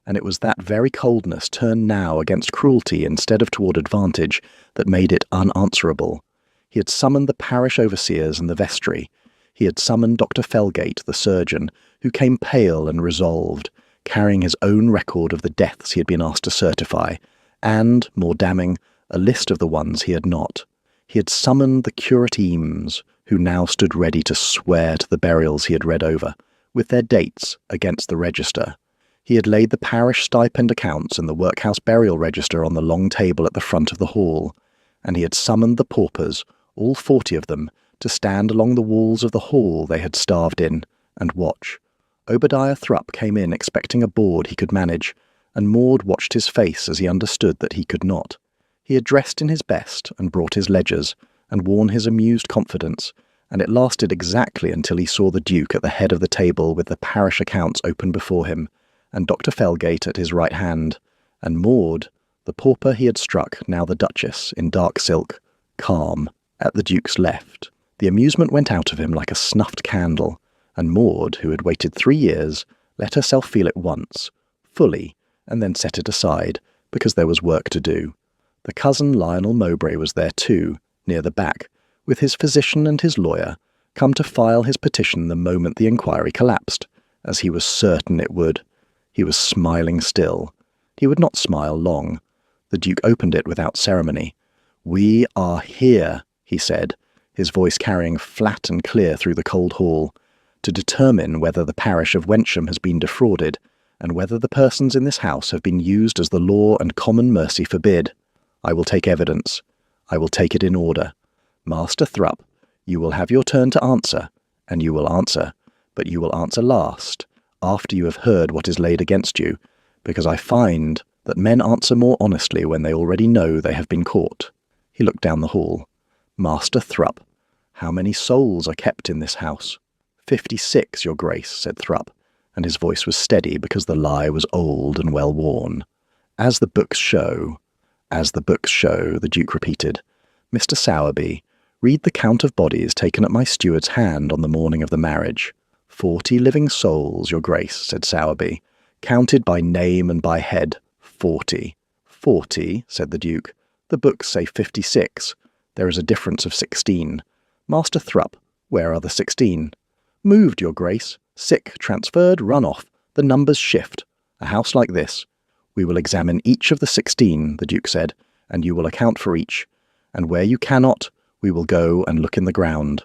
And it was that very coldness turned now against cruelty instead of toward advantage that made it unanswerable. He had summoned the parish overseers and the vestry. He had summoned Dr. Felgate, the surgeon, who came pale and resolved, carrying his own record of the deaths he had been asked to certify, and, more damning, a list of the ones he had not. He had summoned the curate Eames, who now stood ready to swear to the burials he had read over, with their dates against the register. He had laid the parish stipend accounts and the workhouse burial register on the long table at the front of the hall, and he had summoned the paupers, all 40 of them, to stand along the walls of the hall they had starved in, and watch. Obadiah Thrupp came in expecting a board he could manage, and Maud watched his face as he understood that he could not. He had dressed in his best, and brought his ledgers, and worn his amused confidence, and it lasted exactly until he saw the Duke at the head of the table with the parish accounts open before him, and Dr. Felgate at his right hand, and Maud, the pauper he had struck, now the Duchess, in dark silk, calm, at the Duke's left. The amusement went out of him like a snuffed candle, and Maud, who had waited 3 years, let herself feel it once, fully, and then set it aside, because there was work to do. The cousin Lionel Mowbray was there too, near the back, with his physician and his lawyer, come to file his petition the moment the inquiry collapsed, as he was certain it would. He was smiling still. He would not smile long. The Duke opened it without ceremony. "We are here," he said, his voice carrying flat and clear through the cold hall, "to determine whether the parish of Wensham has been defrauded, and whether the persons in this house have been used as the law and common mercy forbid. I will take evidence. I will take it in order. Master Thrupp, you will have your turn to answer, and you will answer, but you will answer last, after you have heard what is laid against you, because I find that men answer more honestly when they already know they have been caught." He looked down the hall. "Master Thrupp, how many souls are kept in this house?" 56, your grace," said Thrupp, and his voice was steady because the lie was old and well worn. As the books show, the Duke repeated. "Mr. Sowerby, read the count of bodies taken at my steward's hand on the morning of the marriage." 40 living souls, your grace," said Sowerby, "counted by name and by head. 40. 40, said the Duke. "The books say 56. There is a difference of 16. Master Thrupp, where are the 16? "Moved, your grace. Sick, transferred, run off. The numbers shift. A house like this. We will examine each of the 16, the Duke said, and you will account for each. And where you cannot, we will go and look in the ground.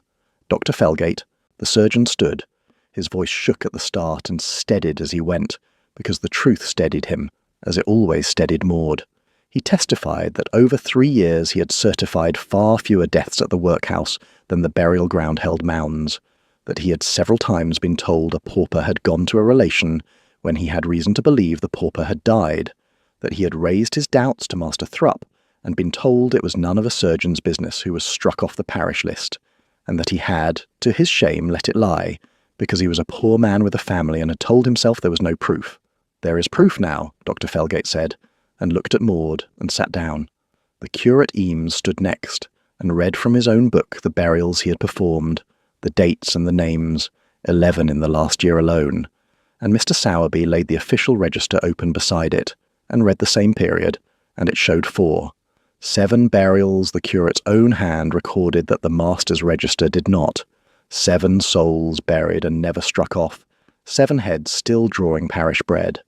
Dr. Felgate." The surgeon stood. His voice shook at the start and steadied as he went, because the truth steadied him, as it always steadied Maud. He testified that over 3 years he had certified far fewer deaths at the workhouse than the burial ground held mounds, that he had several times been told a pauper had gone to a relation when he had reason to believe the pauper had died, that he had raised his doubts to Master Thrupp and been told it was none of a surgeon's business who was struck off the parish list, and that he had, to his shame, let it lie, because he was a poor man with a family and had told himself there was no proof. "There is proof now," Dr. Felgate said, and looked at Maud and sat down. The curate Eames stood next, and read from his own book the burials he had performed, the dates and the names, 11 in the last year alone, and Mr. Sowerby laid the official register open beside it, and read the same period, and it showed 4. 7 burials the curate's own hand recorded that the master's register did not. 7 souls buried and never struck off, 7 heads still drawing parish bread.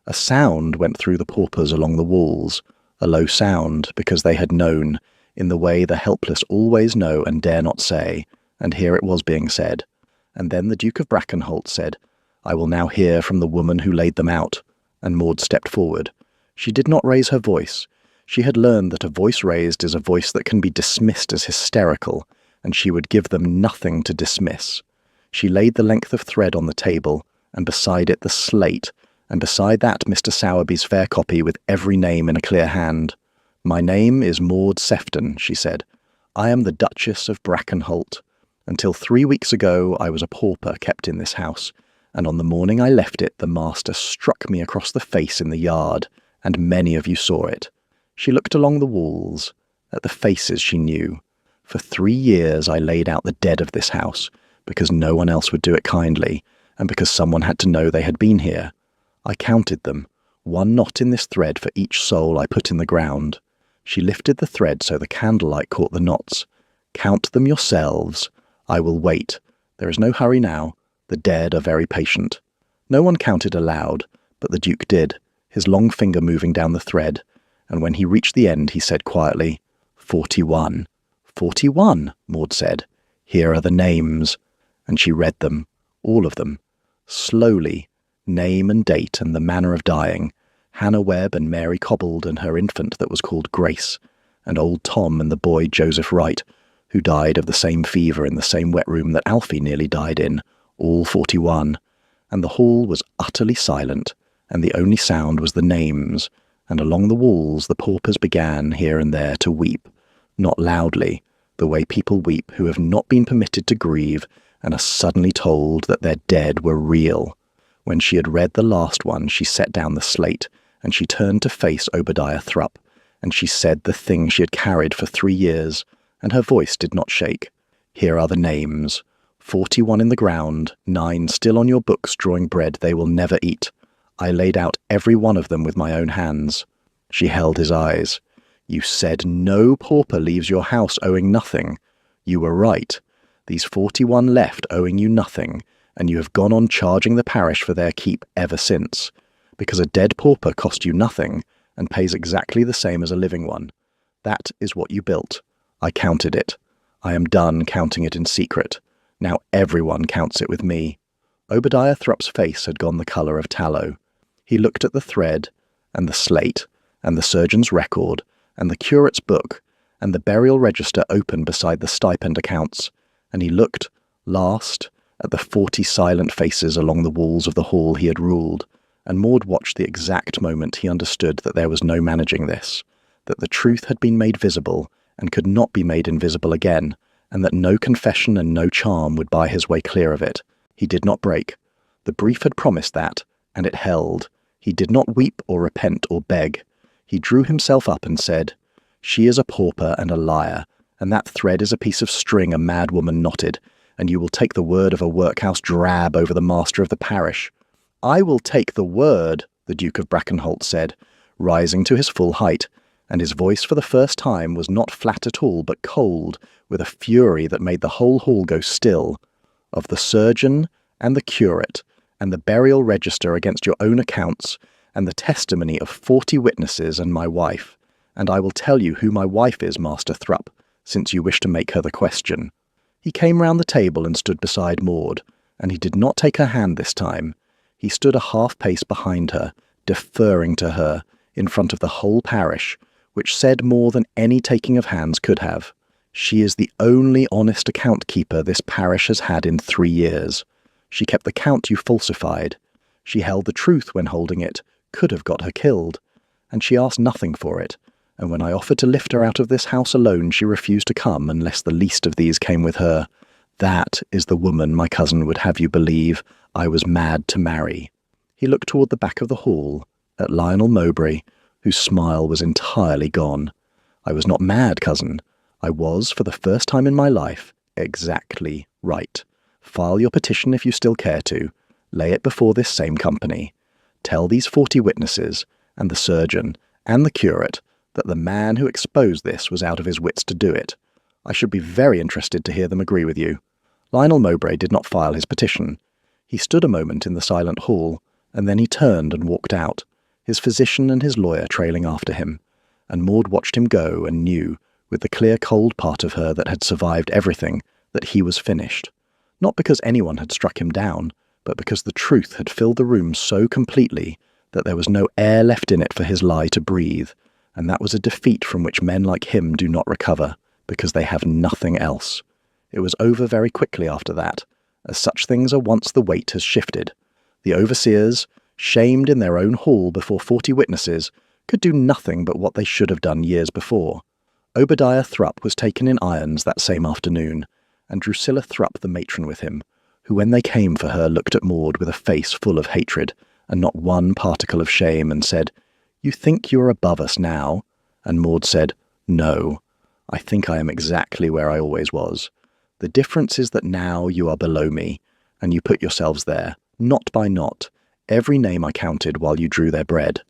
A sound went through the paupers along the walls, a low sound, because they had known, in the way the helpless always know and dare not say, and here it was being said. And then the Duke of Brackenholt said, "I will now hear from the woman who laid them out," and Maud stepped forward. She did not raise her voice. She had learned that a voice raised is a voice that can be dismissed as hysterical, and she would give them nothing to dismiss. She laid the length of thread on the table, and beside it the slate, and beside that Mr. Sowerby's fair copy with every name in a clear hand. "My name is Maud Sefton," she said. "I am the Duchess of Brackenholt. Until 3 weeks ago I was a pauper kept in this house, and on the morning I left it the master struck me across the face in the yard, and many of you saw it." She looked along the walls, at the faces she knew. "For 3 years I laid out the dead of this house, because no one else would do it kindly, and because someone had to know they had been here. I counted them, 1 knot in this thread for each soul I put in the ground." She lifted the thread so the candlelight caught the knots. "Count them yourselves. I will wait. There is no hurry now. The dead are very patient." No one counted aloud, but the Duke did, his long finger moving down the thread, and when he reached the end he said quietly, 41. 41, Maud said. "Here are the names." And she read them, all of them, slowly, name and date and the manner of dying, Hannah Webb and Mary Cobbold and her infant that was called Grace, and old Tom and the boy Joseph Wright, who died of the same fever in the same wet room that Alfie nearly died in, all 41, and the hall was utterly silent, and the only sound was the names, and along the walls the paupers began here and there to weep, not loudly, the way people weep who have not been permitted to grieve and are suddenly told that their dead were real. When she had read the last one, she set down the slate, and she turned to face Obadiah Thrupp, and she said the thing she had carried for 3 years, and her voice did not shake. "Here are the names. 41 in the ground, 9 still on your books drawing bread they will never eat. I laid out every one of them with my own hands." She held his eyes. You said no pauper leaves your house owing nothing. You were right. These 41 left owing you nothing, and you have gone on charging the parish for their keep ever since, because a dead pauper cost you nothing and pays exactly the same as a living one. That is what you built. I counted it. I am done counting it in secret. Now everyone counts it with me. Obadiah Thrupp's face had gone the colour of tallow. He looked at the thread, and the slate, and the surgeon's record, and the curate's book, and the burial register open beside the stipend accounts, and he looked, last, at the 40 silent faces along the walls of the hall he had ruled, and Maud watched the exact moment he understood that there was no managing this, that the truth had been made visible and could not be made invisible again, and that no confession and no charm would buy his way clear of it. He did not break. The brief had promised that, and it held. He did not weep or repent or beg. He drew himself up and said, "She is a pauper and a liar, and that thread is a piece of string a mad woman knotted, and you will take the word of a workhouse drab over the master of the parish." "I will take the word," the Duke of Brackenholt said, rising to his full height, and his voice for the first time was not flat at all but cold, with a fury that made the whole hall go still, "of the surgeon and the curate, and the burial register against your own accounts, and the testimony of 40 witnesses and my wife. And I will tell you who my wife is, Master Thrupp, since you wish to make her the question." He came round the table and stood beside Maud, and he did not take her hand this time. He stood a half-pace behind her, deferring to her, in front of the whole parish, which said more than any taking of hands could have. "She is the only honest account-keeper this parish has had in 3 years. She kept the count you falsified. She held the truth when holding it, could have got her killed. And she asked nothing for it, and when I offered to lift her out of this house alone she refused to come unless the least of these came with her. That is the woman my cousin would have you believe I was mad to marry." He looked toward the back of the hall, at Lionel Mowbray, whose smile was entirely gone. "I was not mad, cousin. I was, for the first time in my life, exactly right. File your petition if you still care to. Lay it before this same company. Tell these 40 witnesses, and the surgeon, and the curate, that the man who exposed this was out of his wits to do it. I should be very interested to hear them agree with you." Lionel Mowbray did not file his petition. He stood a moment in the silent hall, and then he turned and walked out, his physician and his lawyer trailing after him, and Maud watched him go and knew, with the clear cold part of her that had survived everything, that he was finished. Not because anyone had struck him down, but because the truth had filled the room so completely that there was no air left in it for his lie to breathe, and that was a defeat from which men like him do not recover, because they have nothing else. It was over very quickly after that, as such things are once the weight has shifted. The overseers, shamed in their own hall before 40 witnesses, could do nothing but what they should have done years before. Obadiah Thrupp was taken in irons that same afternoon, and Drusilla Thrupp the matron with him, who when they came for her looked at Maud with a face full of hatred, and not one particle of shame, and said, "You think you are above us now?" And Maud said, "No, I think I am exactly where I always was. The difference is that now you are below me, and you put yourselves there, knot by knot, every name I counted while you drew their bread."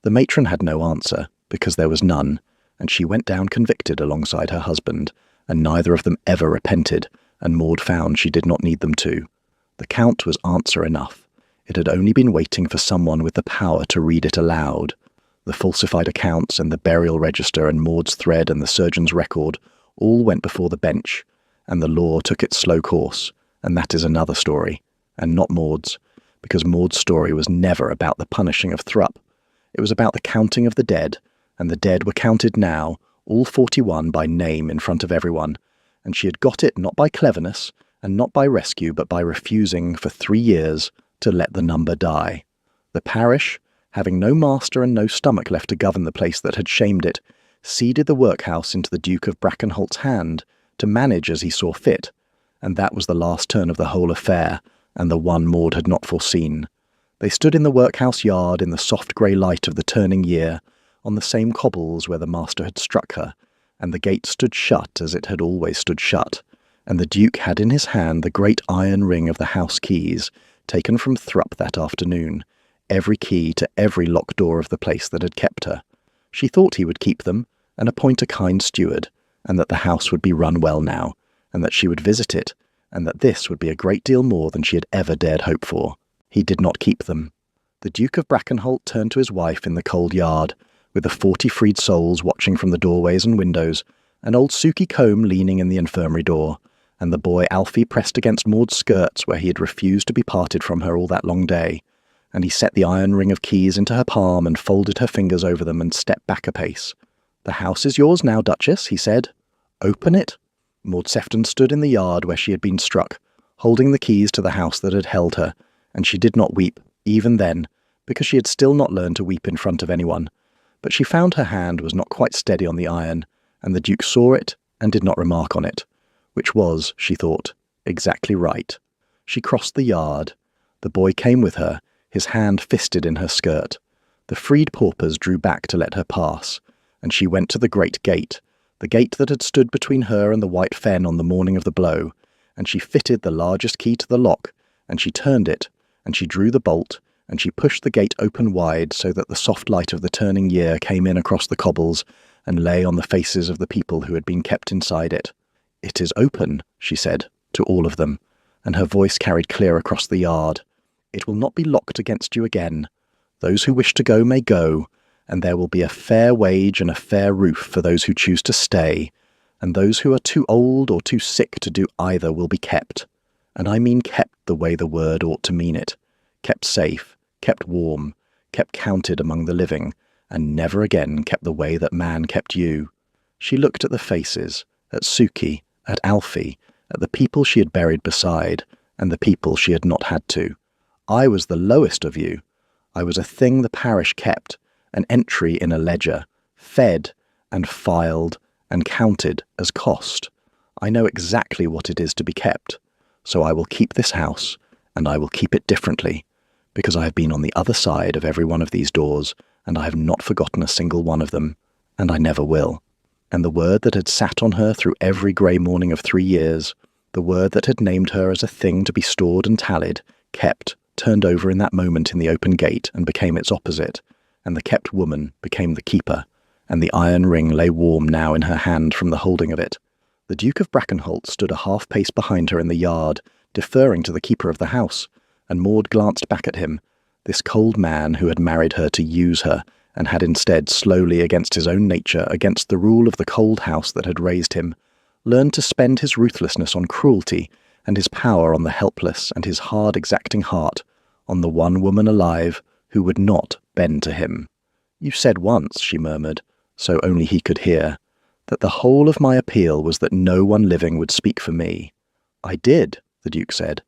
The matron had no answer, because there was none, and she went down convicted alongside her husband, and neither of them ever repented, and Maud found she did not need them to. The count was answer enough. It had only been waiting for someone with the power to read it aloud. The falsified accounts and the burial register and Maud's thread and the surgeon's record all went before the bench, and the law took its slow course, and that is another story, and not Maud's, because Maud's story was never about the punishing of Thrupp. It was about the counting of the dead, and the dead were counted now, all 41 by name in front of everyone, and she had got it not by cleverness, and not by rescue, but by refusing, for 3 years, to let the number die. The parish, having no master and no stomach left to govern the place that had shamed it, ceded the workhouse into the Duke of Brackenholt's hand, to manage as he saw fit, and that was the last turn of the whole affair, and the one Maud had not foreseen. They stood in the workhouse yard in the soft grey light of the turning year, on the same cobbles where the master had struck her, and the gate stood shut as it had always stood shut, and the Duke had in his hand the great iron ring of the house keys, taken from Thrupp that afternoon, every key to every locked door of the place that had kept her. She thought he would keep them, and appoint a kind steward, and that the house would be run well now, and that she would visit it, and that this would be a great deal more than she had ever dared hope for. He did not keep them. The Duke of Brackenholt turned to his wife in the cold yard, with the 40 freed souls watching from the doorways and windows, and old Suki Combe leaning in the infirmary door, and the boy Alfie pressed against Maud's skirts where he had refused to be parted from her all that long day, and he set the iron ring of keys into her palm and folded her fingers over them and stepped back a pace. "The house is yours now, Duchess," he said. "Open it." Maud Sefton stood in the yard where she had been struck, holding the keys to the house that had held her, and she did not weep, even then, because she had still not learned to weep in front of anyone. But she found her hand was not quite steady on the iron, and the Duke saw it and did not remark on it, which was, she thought, exactly right. She crossed the yard. The boy came with her, his hand fisted in her skirt. The freed paupers drew back to let her pass, and she went to the great gate, the gate that had stood between her and the white fen on the morning of the blow, and she fitted the largest key to the lock, and she turned it, and she drew the bolt, and she pushed the gate open wide so that the soft light of the turning year came in across the cobbles and lay on the faces of the people who had been kept inside it. "It is open," she said, to all of them, and her voice carried clear across the yard. "It will not be locked against you again. Those who wish to go may go, and there will be a fair wage and a fair roof for those who choose to stay, and those who are too old or too sick to do either will be kept. And I mean kept the way the word ought to mean it, kept safe, kept warm, kept counted among the living, and never again kept the way that man kept you." She looked at the faces, at Suki, at Alfie, at the people she had buried beside, and the people she had not had to. "I was the lowest of you. I was a thing the parish kept, an entry in a ledger, fed and filed and counted as cost. I know exactly what it is to be kept, so I will keep this house, and I will keep it differently, because I have been on the other side of every one of these doors, and I have not forgotten a single one of them, and I never will." And the word that had sat on her through every grey morning of 3 years, the word that had named her as a thing to be stored and tallied, kept, turned over in that moment in the open gate and became its opposite, and the kept woman became the keeper, and the iron ring lay warm now in her hand from the holding of it. The Duke of Brackenholt stood a half-pace behind her in the yard, deferring to the keeper of the house, and Maud glanced back at him, this cold man who had married her to use her, and had instead, slowly against his own nature, against the rule of the cold house that had raised him, learned to spend his ruthlessness on cruelty, and his power on the helpless, and his hard exacting heart on the one woman alive who would not bend to him. "You said once," she murmured, so only he could hear, "that the whole of my appeal was that no one living would speak for me." "I did," the Duke said.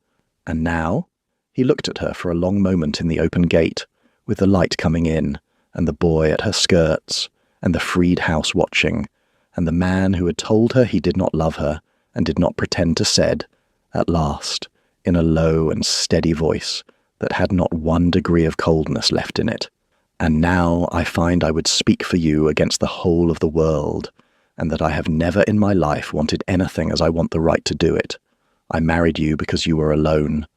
"And now?" He looked at her for a long moment in the open gate, with the light coming in, and the boy at her skirts, and the freed house watching, and the man who had told her he did not love her, and did not pretend to said, at last, in a low and steady voice that had not one degree of coldness left in it, "And now I find I would speak for you against the whole of the world, and that I have never in my life wanted anything as I want the right to do it. I married you because you were alone.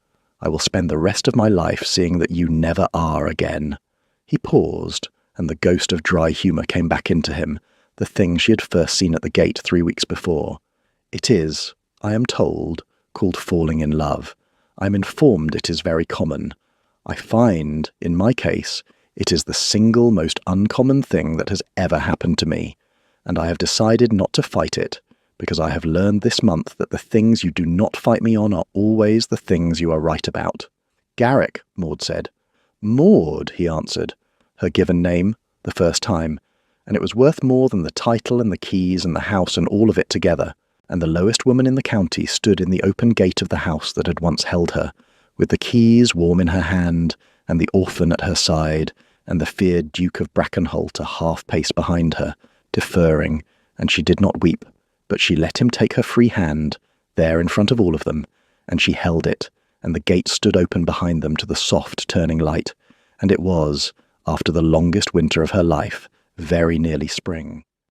I will spend the rest of my life seeing that you never are again." He paused, and the ghost of dry humour came back into him, the thing she had first seen at the gate 3 weeks before. "It is, I am told, called falling in love. I am informed it is very common. I find, in my case, it is the single most uncommon thing that has ever happened to me, and I have decided not to fight it, because I have learned this month that the things you do not fight me on are always the things you are right about." "Garrick," Maud said. "Maud," he answered, her given name, the first time, and it was worth more than the title and the keys and the house and all of it together, and the lowest woman in the county stood in the open gate of the house that had once held her, with the keys warm in her hand, and the orphan at her side, and the feared Duke of Brackenholt a half-pace behind her, deferring, and she did not weep, but she let him take her free hand, there in front of all of them, and she held it, and the gate stood open behind them to the soft turning light, and it was, after the longest winter of her life, very nearly spring.